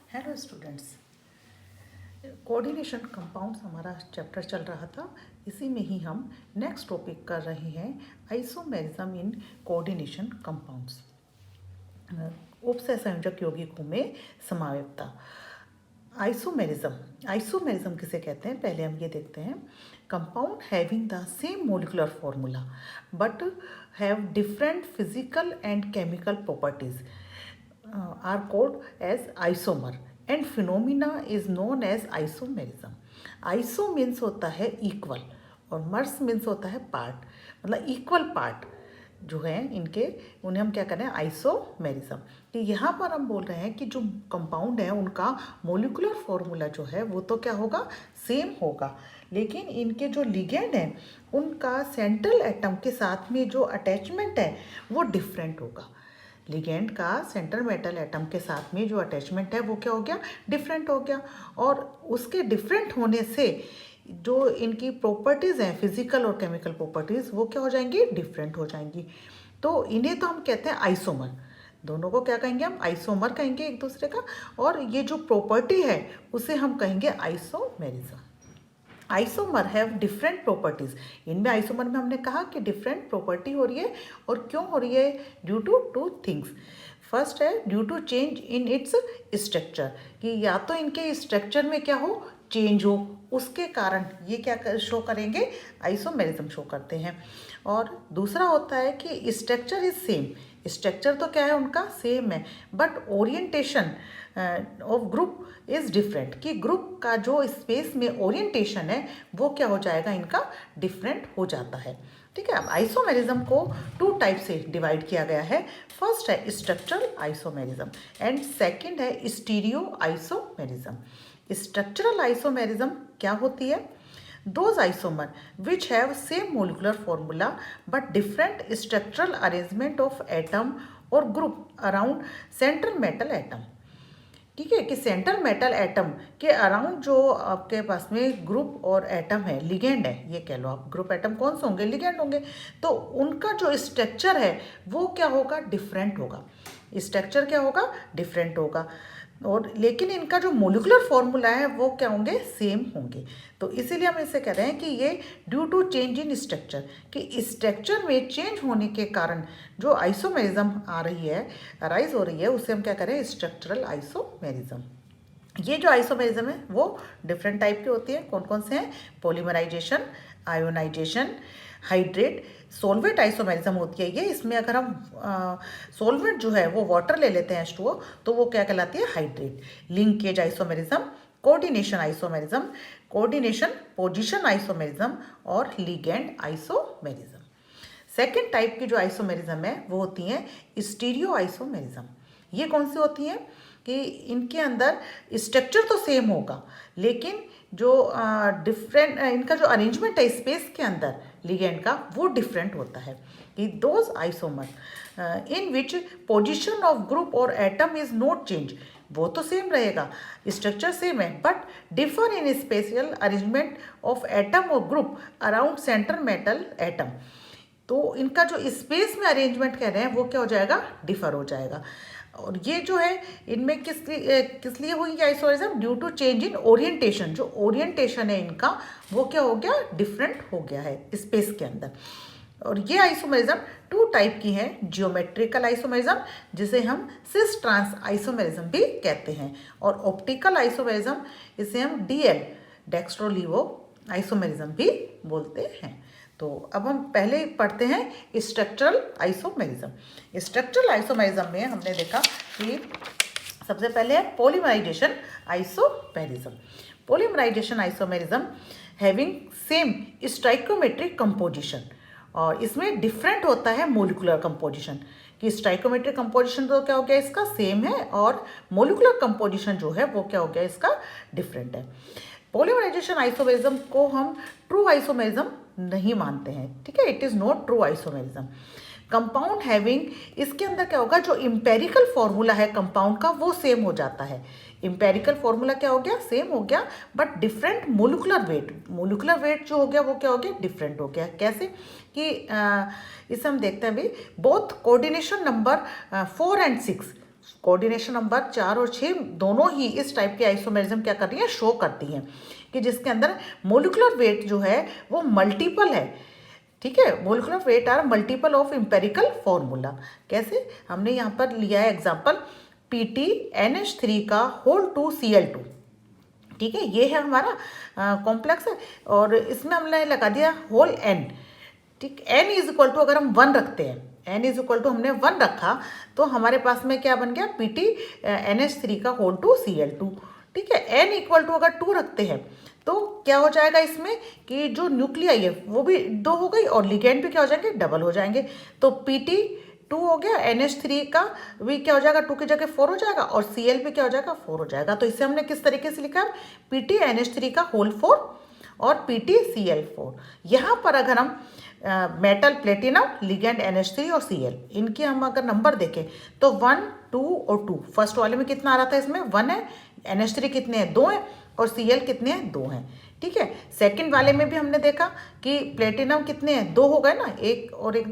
Hello students, coordination compounds हमारा chapter चल रहा था। इसी में ही हम नेक्स्ट टॉपिक कर रहे हैं आइसोमेरिज्म इन कोऑर्डिनेशन कंपाउंड्स। उपसय संयोजक यौगिकों में समवेतता। आइसोमेरिज्म किसे कहते हैं, पहले हम ये देखते हैं। Compound having the same molecular formula but have different physical and chemical properties are called as isomer and phenomena is known as isomerism. Iso means होता है इक्वल और मर्स मीन्स होता है पार्ट, मतलब इक्वल पार्ट जो है इनके, उन्हें हम क्या करें, आइसोमेरिज्म। कि यहाँ पर हम बोल रहे हैं कि जो कंपाउंड है उनका मोलिकुलर फॉर्मूला जो है वो तो क्या होगा, सेम होगा, लेकिन इनके जो लिगेंड हैं उनका सेंट्रल एटम के साथ में जो अटैचमेंट है वो डिफरेंट होगा। लिगेंड का सेंट्रल मेटल एटम के साथ में जो अटैचमेंट है वो क्या हो गया, डिफरेंट हो गया। और उसके डिफरेंट होने से जो इनकी प्रॉपर्टीज़ हैं, फिजिकल और केमिकल प्रॉपर्टीज़, वो क्या हो जाएंगी, डिफरेंट हो जाएंगी। तो इन्हें तो हम कहते हैं आइसोमर। दोनों को क्या कहेंगे, हम आइसोमर कहेंगे एक दूसरे का, और ये जो प्रॉपर्टी है उसे हम कहेंगे isomerism. Isomer have different properties. इनमें आइसोमर में हमने कहा कि डिफरेंट प्रॉपर्टी हो रही है, और क्यों हो रही है, due to two things. First है due to change in its structure, कि या तो इनके स्ट्रक्चर में क्या हो, चेंज हो, उसके कारण ये क्या शो करेंगे, आइसोमेरिज्म शो करते हैं। और दूसरा होता है कि स्ट्रक्चर इज सेम, स्ट्रक्चर तो क्या है उनका सेम है, but orientation of group is different, कि ग्रुप का जो स्पेस में ओरिएंटेशन है वो क्या हो जाएगा, इनका डिफरेंट हो जाता है। ठीक है, अब आइसोमेरिज्म को टू टाइप से डिवाइड किया गया है। फर्स्ट है स्ट्रक्चरल आइसोमेरिज्म एंड सेकंड है स्टीरियो आइसोमेरिज्म। स्ट्रक्चरल आइसोमेरिज्म क्या होती है, those isomer which have same molecular formula but different structural arrangement of atom or group around central metal atom। ठीक है, कि सेंट्रल मेटल एटम के around जो आपके पास में ग्रुप और एटम है, लिगेंड है, ये कह लो आप, ग्रुप एटम कौन से होंगे, लिगेंड होंगे, तो उनका जो स्ट्रक्चर है वो क्या होगा, डिफरेंट होगा। स्ट्रक्चर क्या होगा, डिफरेंट होगा, और लेकिन इनका जो मोलिकुलर फॉर्मूला है वो क्या होंगे, सेम होंगे। तो इसीलिए हम इसे कह रहे हैं कि ये due to change in structure, कि स्ट्रक्चर में चेंज होने के कारण जो आइसोमेरिज्म आ रही है, अराइज हो रही है, उसे हम क्या करें, स्ट्रक्चरल आइसोमेरिज्म। ये जो आइसोमेरिज्म है वो डिफरेंट टाइप की होती है। कौन कौन से हैं, पॉलीमराइजेशन, आयोनाइजेशन, हाइड्रेट, सोलवेट आइसोमेरिज्म होती है ये। इसमें अगर हम सोलवेट जो है वो वाटर ले लेते हैं H2O, तो वो क्या कहलाती है, hydrate. Linkage isomerism, coordination isomerism, coordination position isomerism, और लिगेंड आइसोमेरिज्म। सेकेंड टाइप की जो आइसोमेरिज्म है वो होती हैं स्टीरियो आइसोमेरिज्म। ये कौन सी होती हैं, कि इनके अंदर स्ट्रक्चर तो सेम होगा, लेकिन जो डिफरेंट इनका जो अरेंजमेंट है स्पेस के अंदर लिगेंड का, वो डिफरेंट होता है। कि those isomer in which position of group और एटम इज नॉट चेंज, वो तो सेम रहेगा, स्ट्रक्चर सेम है, but differ in spatial arrangement of atom और group around central metal atom. तो इनका जो स्पेस में अरेंजमेंट कह रहे हैं वो क्या हो जाएगा, डिफर हो जाएगा। और ये जो है इनमें किस लिए हुई isomerism, due to change in orientation. जो ओरिएंटेशन है इनका वो क्या हो गया, डिफरेंट हो गया है स्पेस के अंदर। और ये आइसोमेरिज्म टू टाइप की है, जियोमेट्रिकल आइसोमेरिज्म जिसे हम सिस ट्रांस आइसोमेरिज्म भी कहते हैं, और ऑप्टिकल आइसोमेरिज्म इसे हम DL डेक्स्ट्रोलीवो आइसोमेरिज्म भी बोलते हैं। तो अब हम पहले पढ़ते हैं स्ट्रक्चरल आइसोमेरिज्म। स्ट्रक्चरल आइसोमेरिज्म में हमने देखा कि सबसे पहले है polymerisation isomerism. Polymerisation isomerism having same stoichiometric composition, और इसमें डिफरेंट होता है मोलिकुलर कंपोजिशन। कि स्टाइकोमेट्रिक कंपोजिशन तो क्या हो गया इसका, सेम है, और मोलिकुलर कंपोजिशन जो है वो क्या हो गया इसका, डिफरेंट है। पॉलीमराइजेशन आइसोमेरिज्म को हम ट्रू आइसोमेरिज्म नहीं मानते हैं। ठीक है, it is not true isomerism. Compound having, इसके अंदर क्या होगा, जो इम्पेरिकल फॉर्मूला है कंपाउंड का वो सेम हो जाता है। इम्पेरिकल फॉर्मूला क्या हो गया, सेम हो गया, but different molecular weight, molecular weight जो हो गया वो क्या हो गया, डिफरेंट हो गया। कैसे, कि इसे हम देखते हैं अभी, both coordination number 4 and 6, coordination number 4 और 6 दोनों ही इस टाइप के आइसोमेरिज्म क्या कर रही है, शो करती हैं कि जिसके अंदर मोलिकुलर वेट जो है वो मल्टीपल है। ठीक है, molecular weight are multiple of empirical formula. कैसे, हमने यहाँ पर लिया है एग्जाम्पल PtNH3 का होल 2Cl2। ठीक है, ये है हमारा कॉम्प्लेक्स है और इसमें हमने लगा दिया होल n। ठीक, n इज इक्वल टू अगर हम 1 रखते हैं, n इज इक्वल टू हमने 1 रखा तो हमारे पास में क्या बन गया, PtNH3 का होल 2Cl2। ठीक है, n इक्वल टू अगर 2 रखते हैं तो क्या हो जाएगा इसमें कि जो न्यूक्लियाई है वो भी 2 हो गई और लिगेंड भी क्या हो जाएंगे, डबल हो जाएंगे। तो Pt 2 हो गया, NH3 का भी क्या हो जाएगा, 2 की जगह 4 हो जाएगा और Cl भी क्या हो जाएगा, 4 हो जाएगा। तो इसे हमने किस तरीके से लिखा है, PtNH3 का होल 4 और PtCl4। यहाँ पर अगर हम मेटल प्लेटिनम लिगेंड NH3 और Cl इनके हम अगर नंबर देखें तो 1 2 और 2, फर्स्ट वाले में कितना आ रहा था, इसमें 1 है, NH3 कितने हैं, 2 है और Cl कितने हैं, 2 हैं। ठीक है, सेकंड वाले में भी हमने देखा कि प्लेटिनम कितने हैं, 2 हो गए ना, 1 और 1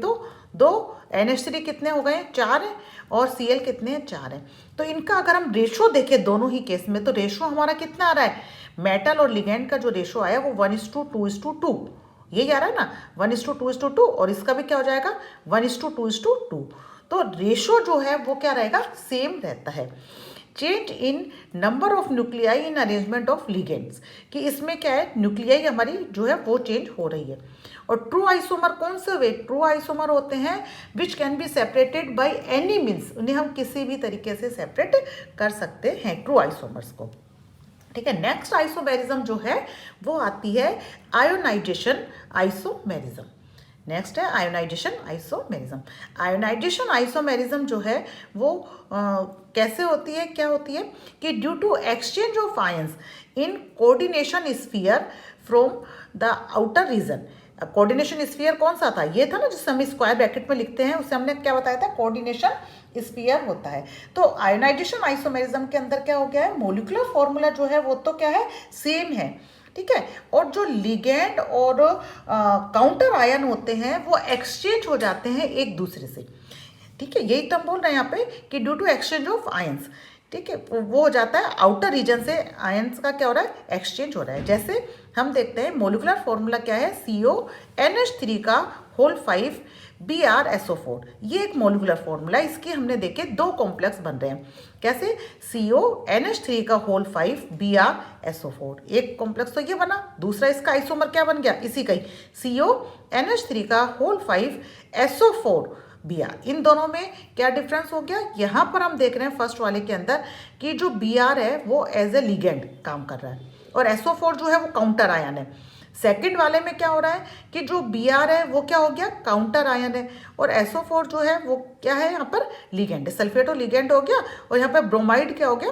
2, NH3 कितने हो गए, 4 है और Cl कितने हैं, 4 है। तो इनका अगर हम रेशो देखें दोनों ही केस में तो रेशो हमारा कितना आ रहा है, मेटल और लिगेंड का जो रेशो आया वो 1:2:2, यही आ रहा है ना, 1:2:2 और इसका भी क्या हो जाएगा 1:2:2। तो रेशो जो है वो क्या रहेगा, सेम रहता है। Change in number of nuclei in arrangement of ligands, कि इसमें क्या है, न्यूक्लियाई हमारी जो है वो चेंज हो रही है। और ट्रू आइसोमर कौन से हुए, ट्रू आइसोमर होते हैं which can be separated by any means, उन्हें हम किसी भी तरीके से सेपरेट कर सकते हैं ट्रू आइसोमर्स को। ठीक है, नेक्स्ट आइसोमेरिज्म जो है वो आती है आयोनाइजेशन आइसोमेरिज्म। नेक्स्ट है आयोनाइजेशन आइसोमेरिज्म। आयोनाइजेशन आइसोमेरिज्म जो है वो कैसे होती है, क्या होती है कि due to exchange of ions in coordination sphere from the outer region. Coordination sphere कौन सा था, ये था ना जिसे हम स्क्वायर ब्रैकेट में लिखते हैं, उससे हमने क्या बताया था, कोऑर्डिनेशन स्फीयर होता है। तो आयोनाइजेशन आइसोमेरिज्म के अंदर क्या हो गया है, मोलिकुलर फॉर्मूला जो है वो तो क्या है, सेम है। ठीक है, और जो लिगेंड और काउंटर आयन होते हैं वो एक्सचेंज हो जाते हैं एक दूसरे से। ठीक है, यही तो हम बोल रहे हैं यहाँ पे कि due to exchange of ions. ठीक है, वो हो जाता है आउटर रीजन से आयंस का क्या हो रहा है, एक्सचेंज हो रहा है। जैसे हम देखते हैं मोलिकुलर फॉर्मूला क्या है, CONH3 का होल 5 BrSO4, ये एक मोलिकुलर फॉर्मूला। इसके हमने देखे 2 कॉम्प्लेक्स बन रहे हैं। कैसे, CONH3 का होल 5 BrSO4, एक कॉम्प्लेक्स तो ये बना, दूसरा इसका आइसोमर क्या बन गया, इसी का ही CONH3 का होल 5 SO4 Br। इन दोनों में क्या डिफरेंस हो गया, यहाँ पर हम देख रहे हैं फर्स्ट वाले के अंदर कि जो Br है वो एज ए लिगेंड काम कर रहा है और SO4 जो है वो काउंटर आयन है। सेकंड वाले में क्या हो रहा है कि जो Br है वो क्या हो गया, काउंटर आयन है और SO4 जो है वो क्या है, यहाँ पर लिगेंड है, सल्फेट और लिगेंड हो गया। और यहाँ पर ब्रोमाइड क्या हो गया,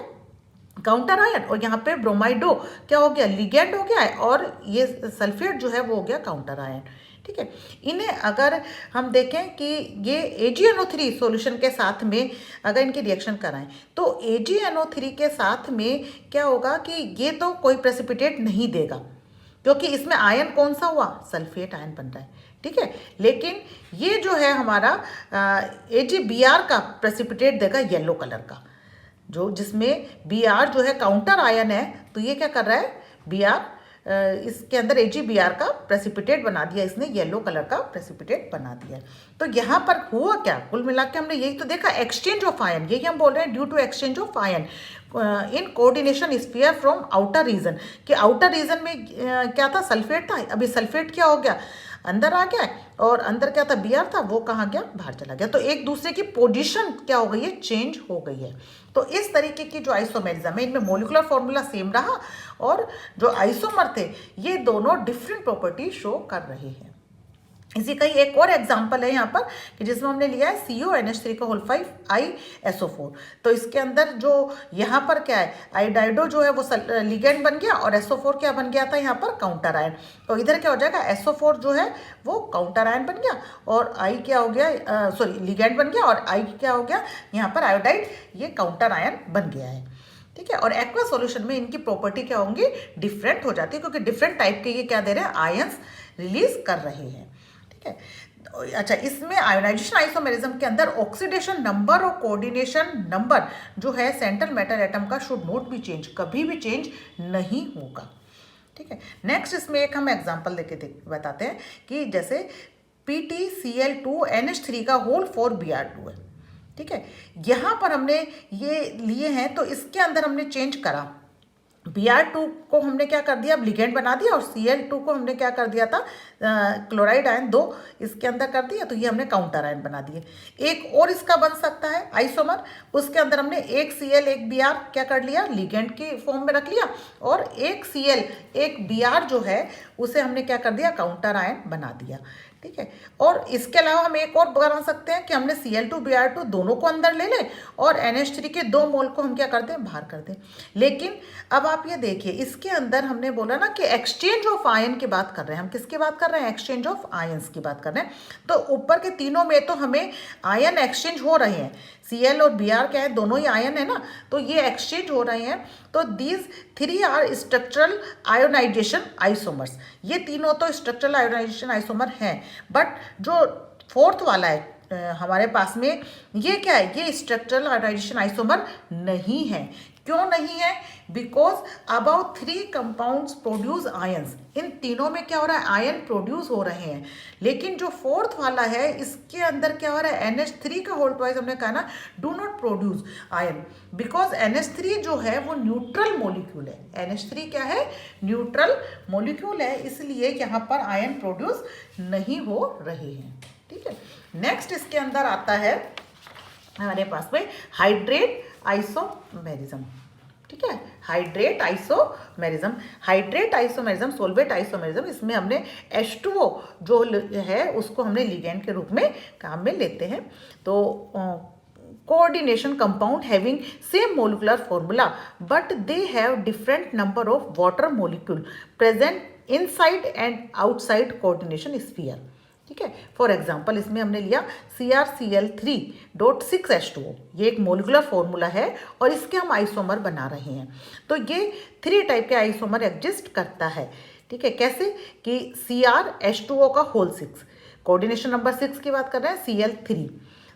काउंटर आयन, और यहाँ पे ब्रोमाइडो क्या हो गया, लिगेंड हो गया है और ये सल्फेट जो है वो हो गया काउंटर आयन। ठीक है, इन्हें अगर हम देखें कि ये AgNO3 सॉल्यूशन के साथ में अगर इनकी रिएक्शन कराएं तो AgNO3 के साथ में क्या होगा कि ये तो कोई प्रेसिपिटेट नहीं देगा क्योंकि इसमें आयन कौन सा हुआ, सल्फेट आयन बन रहा है। ठीक है, लेकिन ये जो है हमारा AgBr का प्रेसिपिटेट देगा येलो कलर का, जो जिसमें Br जो है काउंटर आयन है। तो ये क्या कर रहा है, Br इसके अंदर AgBr का प्रेसिपिटेट बना दिया, इसने येलो कलर का प्रेसिपिटेट बना दिया। तो यहाँ पर हुआ क्या, कुल मिला के हमने यही तो देखा, एक्सचेंज ऑफ आयन, यही हम बोल रहे हैं due to exchange of ion in coordination sphere from outer region, कि आउटर रीजन में क्या था, सल्फेट था, अभी सल्फेट क्या हो गया, अंदर आ गया और अंदर क्या था, Br था, वो कहाँ गया, बाहर चला गया। तो एक दूसरे की पोजीशन क्या हो गई है, चेंज हो गई है। तो इस तरीके की जो आइसोमेरिज्म है इनमें मोलिकुलर फॉर्मूला सेम रहा और जो आइसोमर थे ये दोनों डिफरेंट प्रॉपर्टी शो कर रहे हैं। इसी का ही एक और एग्जाम्पल है यहाँ पर कि जिसमें हमने लिया है CONH3 का होल 5 ISO4। तो इसके अंदर जो यहाँ पर क्या है, आयोडाइडो जो है वो लिगेंड बन गया और SO4 क्या बन गया था, यहाँ पर काउंटर आयन। तो इधर क्या हो जाएगा, SO4 जो है वो काउंटर आयन बन गया और I क्या हो गया, सॉरी लिगेंड बन गया और I क्या हो गया, यहाँ पर आयोडाइड ये काउंटर आयन बन गया है। ठीक है, और एक्वा सॉल्यूशन में इनकी प्रॉपर्टी क्या होंगी, डिफरेंट हो जाती है क्योंकि डिफरेंट टाइप के ये क्या दे रहे हैं, आयंस रिलीज कर रहे हैं। अच्छा, इसमें आयोनाइजेशन आइसोमेरिज्म के अंदर ऑक्सीडेशन नंबर और कोऑर्डिनेशन नंबर जो है सेंट्रल मेटल एटम का शुड नॉट बी चेंज, कभी भी चेंज नहीं होगा। ठीक है, नेक्स्ट इसमें एक हम एग्जांपल देके बताते हैं कि जैसे PtCl2NH3 का होल 4Br2 है। ठीक है, यहाँ पर हमने ये लिए हैं तो इसके अंदर हमने चेंज करा, Br2 को हमने क्या कर दिया, लिगेंड बना दिया, और Cl2 को हमने क्या कर दिया था, क्लोराइड आयन 2 इसके अंदर कर दिया, तो ये हमने काउंटर आयन बना दिए। एक और इसका बन सकता है आइसोमर, उसके अंदर हमने एक Cl एक Br क्या कर लिया, लिगेंड के फॉर्म में रख लिया, और एक Cl एक Br जो है उसे हमने क्या कर दिया, काउंटर आयन बना दिया। ठीक है, और इसके अलावा हम एक और बना सकते हैं कि हमने Cl2 Br2 दोनों को अंदर ले लें और NH3 के 2 मोल को हम क्या कर दें, बाहर कर दें। लेकिन अब आप ये देखिए, इसके अंदर हमने बोला ना कि एक्सचेंज ऑफ आयन की बात कर रहे हैं हम, किसकी बात कर रहे हैं, एक्सचेंज ऑफ आयन्स की बात कर रहे हैं। तो ऊपर के तीनों में तो हमें आयन एक्सचेंज हो रहे हैं, Cl और Br क्या है, दोनों ही आयन है ना, तो ये एक्सचेंज हो रहे हैं। तो these 3 are structural ionisation isomers, ये तीनों तो स्ट्रक्चरल आयोनाइजेशन आइसोमर हैं, बट जो फोर्थ वाला है हमारे पास में, ये क्या है, ये स्ट्रक्चरल आयोनाइजेशन आइसोमर नहीं है। क्यों नहीं है, because about 3 compounds produce ions, इन तीनों में क्या हो रहा है, आयन प्रोड्यूस हो रहे हैं। लेकिन जो फोर्थ वाला है इसके अंदर क्या हो रहा है, NH3 का होल ट्वाइस हमने कहा ना, do not produce ion, because NH3 जो है वो न्यूट्रल मॉलिक्यूल है, NH3 क्या है, न्यूट्रल मॉलिक्यूल है, इसलिए यहाँ पर आयन प्रोड्यूस नहीं हो रहे हैं। ठीक है, नेक्स्ट इसके अंदर आता है हमारे पास में हाइड्रेट आइसोमेरिज्म। ठीक है, hydrate isomerism, hydrate isomerism, solvate isomerism, इसमें हमने H2O जो है उसको हमने लिगेंड के रूप में काम में लेते हैं। तो coordination compound having same molecular formula but they have different number of water molecule present inside and outside coordination sphere. ठीक है, फॉर एग्जाम्पल इसमें हमने लिया CrCl3.6H2O, ये एक मोलिकुलर फॉर्मूला है और इसके हम आइसोमर बना रहे हैं। तो ये 3 टाइप के आइसोमर एग्जिस्ट करता है। ठीक है, कैसे कि CrH2O का होल 6, कोऑर्डिनेशन नंबर 6 की बात कर रहे हैं, Cl3।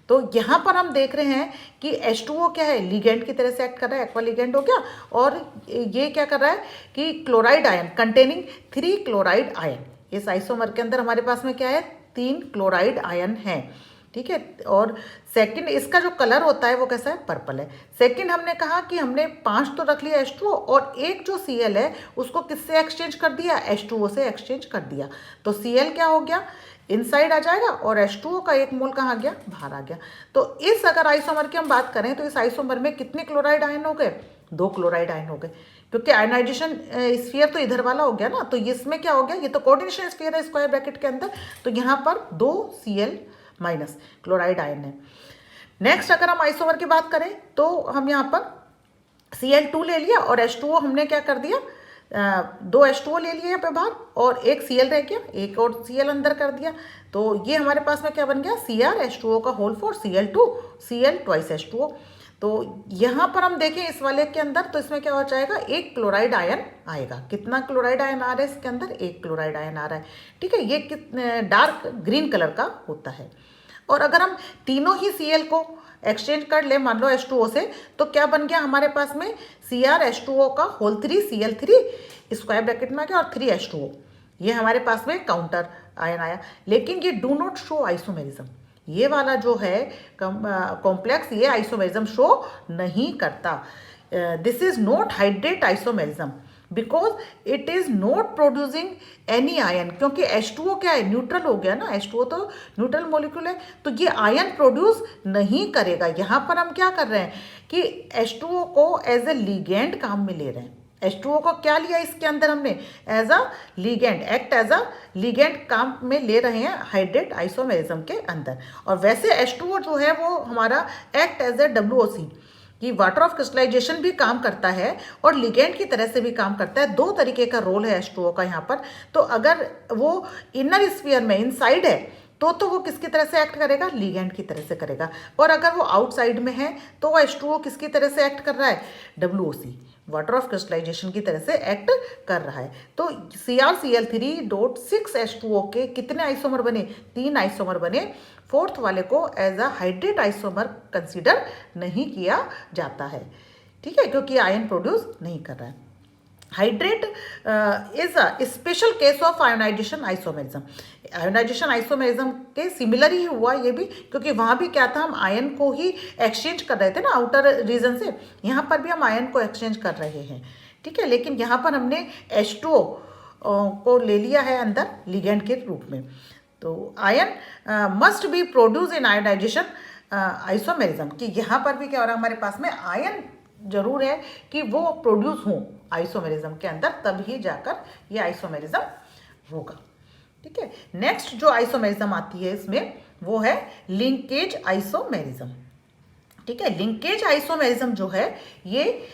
तो यहाँ पर हम देख रहे हैं कि H2O क्या है, लिगेंड की तरह से एक्ट कर रहा है, एक्वा लिगेंड हो गया, और ये क्या कर रहा है कि chloride ion containing 3 chloride ion, इस आइसोमर के अंदर हमारे पास में क्या है, 3 क्लोराइड आयन है। ठीक है, और सेकंड इसका जो कलर होता है वो कैसा है, पर्पल है। सेकंड हमने कहा कि हमने 5 तो रख लिया H2O, और एक जो Cl है उसको किससे एक्सचेंज कर दिया, H2O से एक्सचेंज कर दिया। तो Cl क्या हो गया, इनसाइड आ जाएगा, और H2O का एक मोल कहाँ गया, बाहर आ गया। तो इस अगर आइसोमर की हम बात करें तो इस आइसोमर में कितने क्लोराइड आयन हो गए, 2 क्लोराइड आयन हो गए, क्योंकि आयनाइजेशन स्फीयर तो इधर वाला हो गया ना, तो इसमें क्या हो गया, ये तो कोऑर्डिनेशन स्फीयर है स्क्वायर ब्रैकेट के अंदर, तो यहाँ पर 2 Cl माइनस क्लोराइड आयन है। नेक्स्ट अगर हम आइसोमर की बात करें तो हम यहाँ पर Cl2 ले लिया और H2O हमने क्या कर दिया, 2 H2O ले लिए यहाँ पे बाहर, और एक Cl रह गया, एक और Cl अंदर कर दिया। तो ये हमारे पास में क्या बन गया, CrH2O का whole 4, Cl2 Cl twice H2O। तो यहाँ पर हम देखें इस वाले के अंदर, तो इसमें क्या हो जाएगा, एक क्लोराइड आयन आएगा। कितना क्लोराइड आयन आ रहा है इसके अंदर, एक क्लोराइड आयन आ रहा है। ठीक है, ये डार्क ग्रीन कलर का होता है। और अगर हम तीनों ही Cl को एक्सचेंज कर ले, मान लो H2O से, तो क्या बन गया हमारे पास में, CrH2O का होल 3 Cl3 स्क्वायर ब्रैकेट में आ गया, और 3 H2O, ये हमारे पास में काउंटर आयन आया। लेकिन ये डू नॉट शो आइसोमेरिज्म, ये वाला जो है कॉम्प्लेक्स, ये आइसोमेरिज्म शो नहीं करता। This is not hydrate isomerism because it is not producing any ion, क्योंकि H2O क्या है, न्यूट्रल हो गया ना, H2O तो न्यूट्रल मॉलिक्यूल है, तो ये आयन प्रोड्यूस नहीं करेगा। यहाँ पर हम क्या कर रहे हैं कि H2O को एज ए लिगेंड काम में ले रहे हैं। H2O को क्या लिया इसके अंदर हमने, as a ligand, act as a ligand काम में ले रहे हैं हाइड्रेट आइसोमेरिज्म के अंदर। और वैसे H2O जो है वो हमारा एक्ट एज ए WOC कि वाटर ऑफ क्रिस्टलाइजेशन भी काम करता है और लिगेंड की तरह से भी काम करता है। 2 तरीके का रोल है H2O का यहाँ पर। तो अगर वो इनर स्फीयर में इनसाइड है तो वो किसकी तरह से एक्ट करेगा, लिगेंड की तरह से करेगा। और अगर वो आउटसाइड में है तो वो H2O किसकी तरह से एक्ट कर रहा है, WOC, वाटर ऑफ क्रिस्टलाइजेशन की तरह से एक्ट कर रहा है। तो CrCl3.6H2O के कितने आइसोमर बने? 3 आइसोमर बने। फोर्थ वाले को as a hydrate isomer consider नहीं किया जाता है, ठीक है, क्योंकि आयन प्रोड्यूस नहीं कर रहा है। Hydrate is a special case of ionisation isomerism. Ionisation isomerism के सिमिलर ही हुआ ये भी, क्योंकि वहाँ भी क्या था, हम आयन को ही एक्सचेंज कर रहे थे ना आउटर रीजन से। यहाँ पर भी हम आयन को एक्सचेंज कर रहे हैं, ठीक है, लेकिन यहाँ पर हमने H2O को ले लिया है अंदर लिगेंड के रूप में। तो ion must be produce in ionisation isomerism, कि यहाँ पर भी क्या हो रहा है, हमारे पास में आयन जरूर है कि वो प्रोड्यूस हों आइसोमेरिज्म के अंदर, तभी जाकर ये आइसोमेरिज्म होगा, ठीक है। नेक्स्ट जो आइसोमेरिज्म आती है इसमें वो है लिंकेज आइसोमेरिज्म, ठीक है। लिंकेज आइसोमेरिज्म जो है ये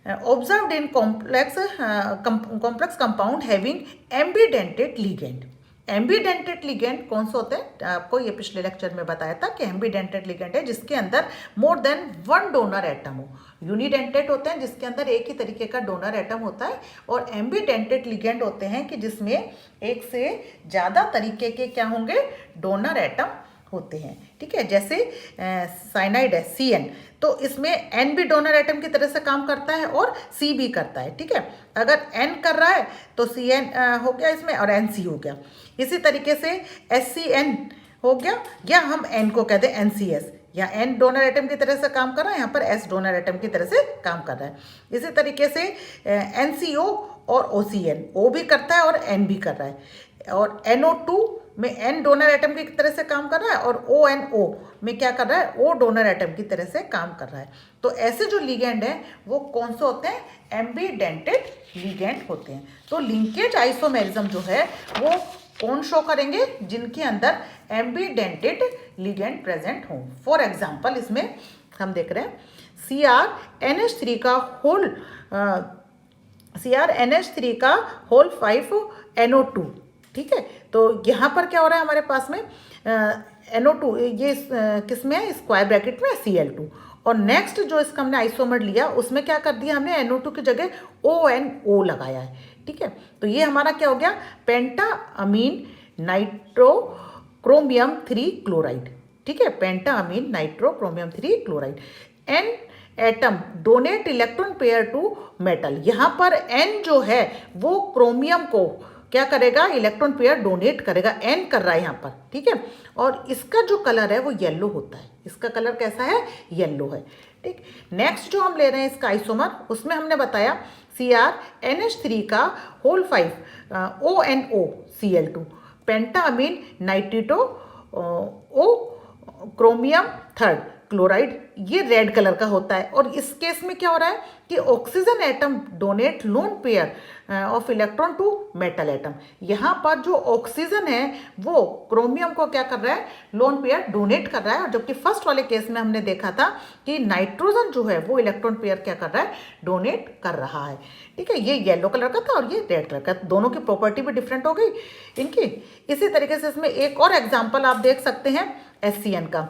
observed in complex compound having एम्बीडेंटेड ligand. एम्बीडेंटेड ligand कौन से होते हैं? आपको ये पिछले लेक्चर में बताया था कि एम्बीडेंटेड लिगेंड है जिसके अंदर more than one donor atom हो। यूनिडेंटेड होते हैं जिसके अंदर एक ही तरीके का डोनर एटम होता है, और एम्बीडेंटेड लिगेंड होते हैं कि जिसमें एक से ज़्यादा तरीके के क्या होंगे, डोनर एटम होते हैं, ठीक है। जैसे साइनाइड है CN, तो इसमें N भी डोनर एटम की तरह से काम करता है और C भी करता है, ठीक है। अगर N कर रहा है तो CN हो गया इसमें और NC हो गया। इसी तरीके से SCN हो गया, या हम N को कहते हैं NCS, या N डोनर एटम की तरह से काम कर रहा है, यहाँ पर S डोनर एटम की तरह से काम कर रहा है। इसी तरीके से NCO और OCN, O भी करता है और N भी कर रहा है, और NO2 में N डोनर एटम की तरह से काम कर रहा है, और ONO में क्या कर रहा है, O डोनर एटम की तरह से काम कर रहा है। तो ऐसे जो लिगेंड हैं वो कौन से होते हैं? एम्बीडेंटेड लिगेंड होते हैं। तो लिंकेज आइसोमेरिज्म जो है वो कौन शो करेंगे? जिनके अंदर एम्बीडेंटेड लिगेंड प्रेजेंट हों। फॉर एग्जाम्पल इसमें हम देख रहे हैं CrNH3 का होल 5NO2, ठीक है। तो यहाँ पर क्या हो रहा है हमारे पास में NO2, ये किस में है? स्क्वायर ब्रैकेट में Cl2, और नेक्स्ट जो इसका हमने आइसोमर लिया उसमें क्या कर दिया हमने, NO2 की जगह ONO लगाया है, ठीक है। तो ये हमारा क्या हो गया? Penta amine nitro chromium 3 chloride, ठीक है, penta amine nitro chromium 3 chloride. N atom donate electron pair to metal. यहाँ पर N जो है वो क्रोमियम को क्या करेगा? इलेक्ट्रॉन पेयर डोनेट करेगा, N कर रहा है यहाँ पर, ठीक है। और इसका जो कलर है वो येलो होता है, इसका कलर कैसा है? येलो है, ठीक। नेक्स्ट जो हम ले रहे हैं इसका आइसोमर, उसमें हमने बताया CrNH3 का होल 5 ONOCl2 पेंटा अमीन नाइट्रिटो ओ क्रोमियम 3 क्लोराइड, ये रेड कलर का होता है। और इस केस में क्या हो रहा है कि oxygen atom donate lone pair of electron to metal atom. यहाँ पर जो ऑक्सीजन है वो क्रोमियम को क्या कर रहा है? लोन पेयर डोनेट कर रहा है, और जबकि फर्स्ट वाले केस में हमने देखा था कि नाइट्रोजन जो है वो इलेक्ट्रॉन पेयर क्या कर रहा है? डोनेट कर रहा है, ठीक है। ये येलो कलर का था और ये रेड कलर का, दोनों की प्रॉपर्टी भी डिफरेंट हो गई इनकी। इसी तरीके से इसमें एक और एग्जाम्पल आप देख सकते हैं SCN का,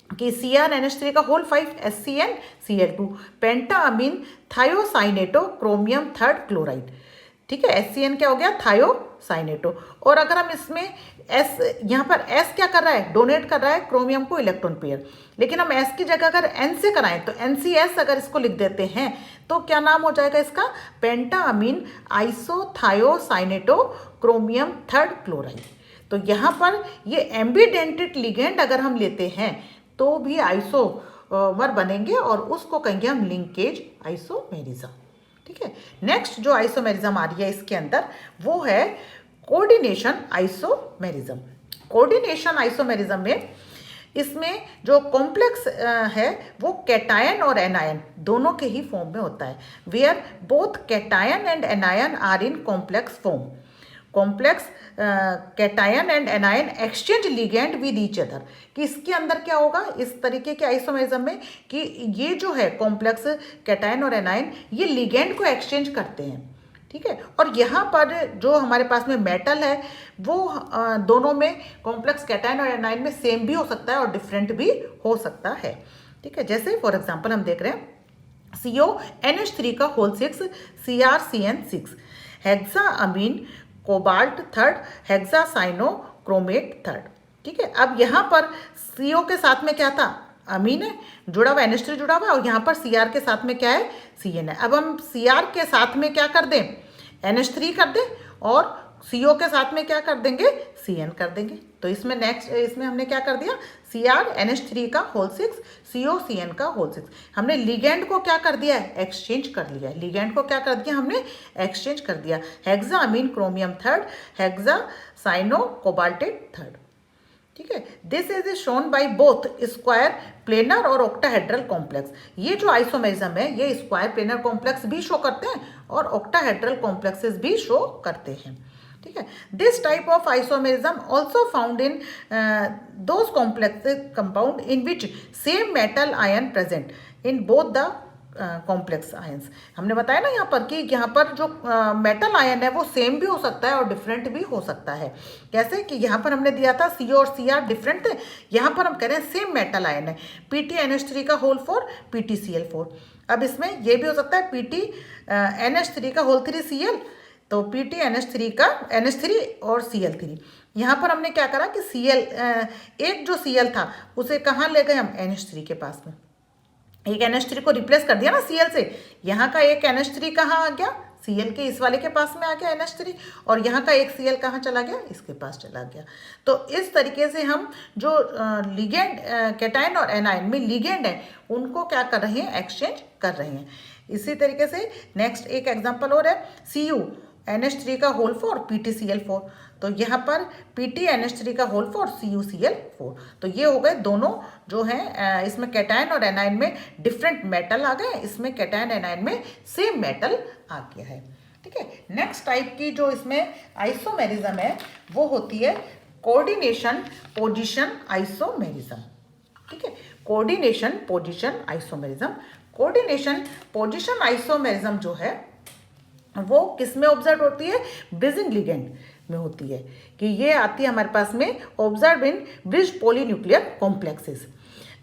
कि CrNH3 का होल 5 SCnCl2 पेंटा अमीन थायोसाइनेटो क्रोमियम 3 क्लोराइड, ठीक है। SCN क्या हो गया? थायोसाइनेटो। और अगर हम इसमें S, यहाँ पर S क्या कर रहा है? डोनेट कर रहा है क्रोमियम को इलेक्ट्रॉन पेयर, लेकिन हम S की जगह अगर N से कराएं तो NCS अगर इसको लिख देते हैं तो क्या नाम हो जाएगा इसका? पेंटा अमीन आइसोथायोसाइनेटो क्रोमियम 3 क्लोराइड। तो यहाँ पर ये एम्बीडेंटेड लिगेंड अगर हम लेते हैं तो भी आइसोमर बनेंगे, और उसको कहेंगे हम लिंकेज आइसोमेरिज्म, ठीक है। नेक्स्ट जो आइसोमेरिज्म आ रही है इसके अंदर वो है कोऑर्डिनेशन आइसोमेरिज्म। कोऑर्डिनेशन आइसोमेरिज्म में इसमें जो कॉम्प्लेक्स है वो कैटायन और एनायन दोनों के ही फॉर्म में होता है, where both cation and anion are in complex form. Complex cation and anion exchange ligand with each other, कि इसके अंदर क्या होगा इस तरीके के आइसोमेरिज्म में कि ये जो है कॉम्प्लेक्स कैटायन और एनायन ये लिगेंड को एक्सचेंज करते हैं, ठीक है। और यहाँ पर जो हमारे पास में मेटल है वो दोनों में कॉम्प्लेक्स कैटायन और एनायन में सेम भी हो सकता है और डिफरेंट भी हो सकता है, ठीक है। जैसे फॉर एग्जांपल हम देख रहे हैं CO NH3 का whole 6 CrCN6, hexa amine cobalt third, hexa cyano chromate third. ठीक है, अब यहाँ पर CO के साथ में क्या था, अमीन है जुड़ा हुआ, NH3 जुड़ा हुआ, और यहाँ पर Cr के साथ में क्या है, CN है। अब हम Cr के साथ में क्या कर दें, NH3 कर दें, और CO के साथ में क्या कर देंगे, CN कर देंगे। तो इसमें नेक्स्ट, इसमें हमने क्या कर दिया, CrNH3 का होल 6 COCN का होल 6, हमने लिगेंड को क्या कर दिया है, एक्सचेंज कर लिया है। लिगेंड को क्या कर दिया हमने, एक्सचेंज कर दिया। Hexa amine chromium third, hexa cyano cobaltate third. ठीक है, this is shown by both square planar और ऑक्टाहेड्रल कॉम्प्लेक्स। ये जो आइसोमेरिज्म है ये स्क्वायर प्लेनर कॉम्प्लेक्स भी शो करते हैं और ऑक्टाहेड्रल कॉम्प्लेक्सेस भी शो करते हैं। ठीक है, this type of isomerism also found in those complexes compound in which same metal ion present in both the complex ions. हमने बताया ना यहाँ पर कि यहाँ पर जो मेटल आयन है वो सेम भी हो सकता है और डिफरेंट भी हो सकता है। कैसे कि यहाँ पर हमने दिया था CO और Cr डिफरेंट थे, यहाँ पर हम कह रहे हैं सेम मेटल आयन है, PtNH3 का होल 4 PtCl4। अब इसमें ये भी हो सकता है PtNH3 का होल 3 Cl, तो PtNH3 का NH3 और Cl3। यहाँ पर हमने क्या करा कि Cl एक जो Cl था उसे कहाँ ले गए हम, NH3 के पास में, एक NH3 को रिप्लेस कर दिया ना Cl से। यहाँ का एक NH3 कहाँ आ गया, Cl के इस वाले के पास में आ गया NH3, और यहाँ का एक Cl कहाँ चला गया, इसके पास चला गया। तो इस तरीके से हम जो लिगेंड कैटायन और एनायन में लिगेंड है उनको क्या कर रहे हैं, एक्सचेंज कर रहे हैं। इसी तरीके से नेक्स्ट एक एग्जाम्पल और है, Cu NH3 का होल 4 PtCl4, तो यहाँ पर PtNH3 का होल 4 CuCl4। तो ये हो गए दोनों जो हैं, इसमें कैटायन और एनायन में डिफरेंट मेटल आ गए, इसमें कैटायन एनायन में सेम मेटल आ गया है। ठीक है, नेक्स्ट टाइप की जो इसमें आइसोमेरिज्म है वो होती है कोऑर्डिनेशन पोजीशन आइसोमेरिज्म। ठीक है, coordination position isomerism. Coordination position isomerism जो है वो किस में ऑब्जर्व होती है, ब्रिजिंग लिगेंड में होती है, कि ये आती है हमारे पास में observe in bridge polynuclear complexes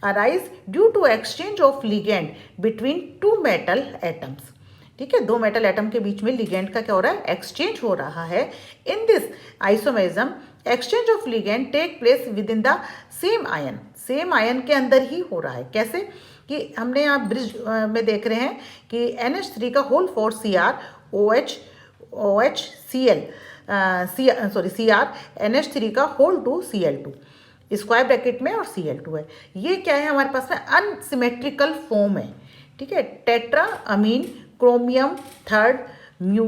arise due to exchange of ligand between two metal atoms. ठीक है, दो मेटल एटम के बीच में लिगेंड का क्या हो रहा है, एक्सचेंज हो रहा है। In this isomerism exchange of ligand take place within the same ion, same ion के अंदर ही हो रहा है। कैसे कि हमने यहाँ ब्रिज में देख रहे हैं कि NH3 का होल 4 CrOH Cr NH3 का होल 2 Cl2 स्क्वायर ब्रैकेट में और Cl2 है। ये क्या है हमारे पास में, अनसिमेट्रिकल फॉर्म है। ठीक है, tetra amine chromium third mu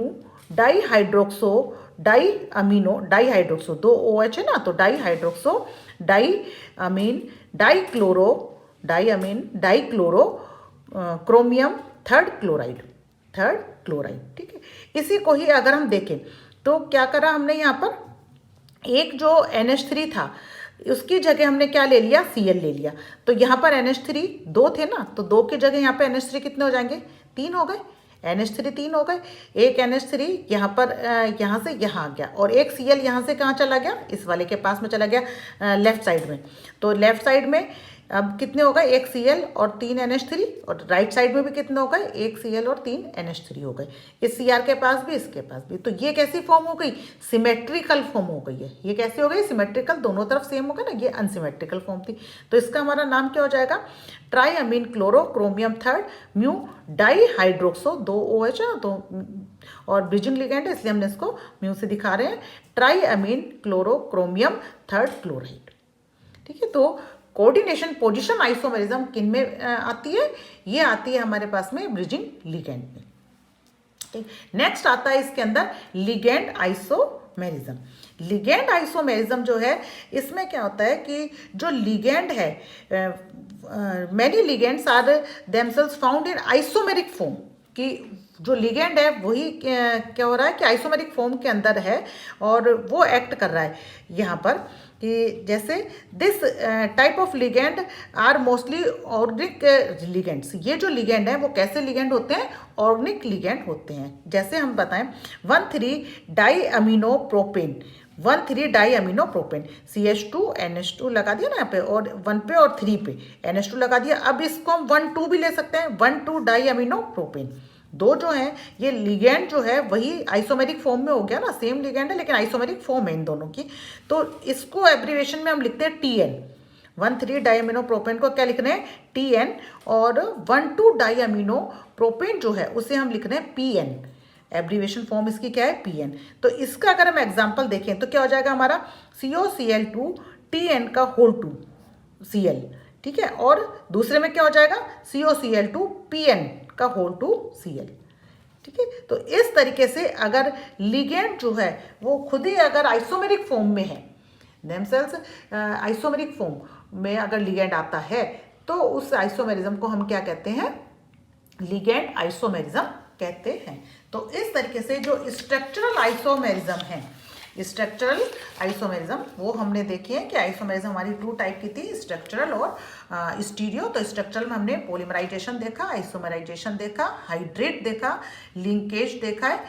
dihydroxo di amino dihydroxo, दो OH है ना, तो dihydroxo di amine dichloro dichloro chromium third chloride. ठीक है, इसी को ही अगर हम देखें तो क्या करा हमने यहाँ पर, एक जो NH3 था उसकी जगह हमने क्या ले लिया, Cl ले लिया। तो यहाँ पर NH3 दो थे ना, तो दो की जगह यहाँ पे NH3 कितने हो जाएंगे, 3 हो गए। NH3 3 हो गए, एक NH3 यहाँ पर यहाँ से यहाँ आ गया, और एक Cl यहाँ से कहाँ चला गया, इस वाले के पास में चला गया लेफ्ट साइड में। तो लेफ्ट साइड में अब कितने हो गए, एक Cl और 3 NH3, और राइट साइड में भी कितने हो गए, एक Cl और 3 NH3 हो गए, इस Cr के पास भी इसके पास भी। तो ये कैसी फॉर्म हो गई, सिमेट्रिकल फॉर्म हो गई है। ये कैसी हो गई, सिमेट्रिकल, दोनों तरफ सेम हो गया ना, ये अनसिमेट्रिकल फॉर्म थी। तो इसका हमारा नाम क्या हो जाएगा, ट्राई अमीन क्लोरो क्रोमियम थर्ड म्यू डाईहाइड्रोक्सो, दो OH है तो, और ब्रिजिंग लिगेंड है इसलिए हमने इसको म्यू से दिखा रहे हैं, ट्राई अमीन क्लोरो क्रोमियम थर्ड क्लोराइड। ठीक है, तो कोऑर्डिनेशन पोजीशन आइसोमेरिज्म किन में आती है, ये आती है हमारे पास में ब्रिजिंग लिगेंड में। नेक्स्ट आता है इसके अंदर लिगेंड आइसोमेरिज्म। लिगेंड आइसोमेरिज्म जो है इसमें क्या होता है कि जो लिगेंड है, many ligands are themselves found in isomeric form, कि जो लिगेंड है वही क्या हो रहा है कि आइसोमेरिक फॉर्म के अंदर है और वो एक्ट कर रहा है यहाँ पर, कि जैसे this type of ligand are mostly organic ligands. ये जो लिगेंड है वो कैसे लिगेंड होते हैं, ऑर्गेनिक लिगेंड होते हैं। जैसे हम बताएं 1,3 diamino propane 1,3 diamino propane, CH2 NH2 लगा दिया ना यहाँ पे, और 1 पे और 3 पे NH2 लगा दिया। अब इसको हम 1,2 भी ले सकते हैं, 1,2 डाई अमीनो प्रोपेन। दो जो है ये लिगेंड जो है वही आइसोमेरिक फॉर्म में हो गया ना, सेम लिगेंड है लेकिन आइसोमेरिक फॉर्म है इन दोनों की। तो इसको एब्रीवेशन में हम लिखते हैं TN। 1,3 डाई अमीनो प्रोपेन को क्या लिख रहे हैं, TN, और 1,2 डाई अमीनो प्रोपेन जो है उसे हम लिख रहे हैं PN। एब्रीवेशन फॉर्म इसकी क्या है, PN। तो इसका अगर हम एग्जांपल देखें तो क्या हो जाएगा हमारा, COCl2 TN का होल 2 Cl, ठीक है। और दूसरे में क्या हो जाएगा, COCl2 PN का होल 2 Cl, ठीक है। तो इस तरीके से अगर लिगेंड जो है वो खुद ही अगर आइसोमेरिक फॉर्म में है, देमसेल्स आइसोमेरिक फॉर्म में अगर लिगेंड आता है तो उस आइसोमेरिज्म को हम क्या कहते हैं, लिगेंड आइसोमेरिज्म कहते हैं। तो इस तरीके से जो स्ट्रक्चरल आइसोमेरिज्म है, स्ट्रक्चरल आइसोमेरिज्म वो हमने देखे हैं कि आइसोमेरिज्म हमारी 2 टाइप की थी, स्ट्रक्चरल और स्टीरियो। तो स्ट्रक्चरल में हमने पॉलीमराइजेशन देखा, आइसोमराइजेशन देखा, हाइड्रेट देखा, लिंकेज देखा है,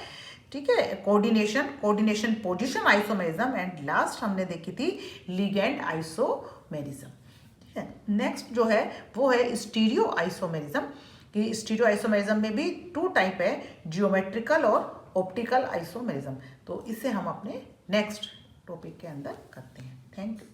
ठीक है, coordination position isomerism, and last हमने देखी थी लिगेंड आइसोमेरिज्म, ठीक है। नेक्स्ट जो है वो है स्टीरियो आइसोमेरिज्म, कि स्टीरियो आइसोमेरिज्म में भी 2 टाइप है, जियोमेट्रिकल और ऑप्टिकल आइसोमेरिज्म। तो इसे हम अपने नेक्स्ट टॉपिक के अंदर करते हैं। Thank you.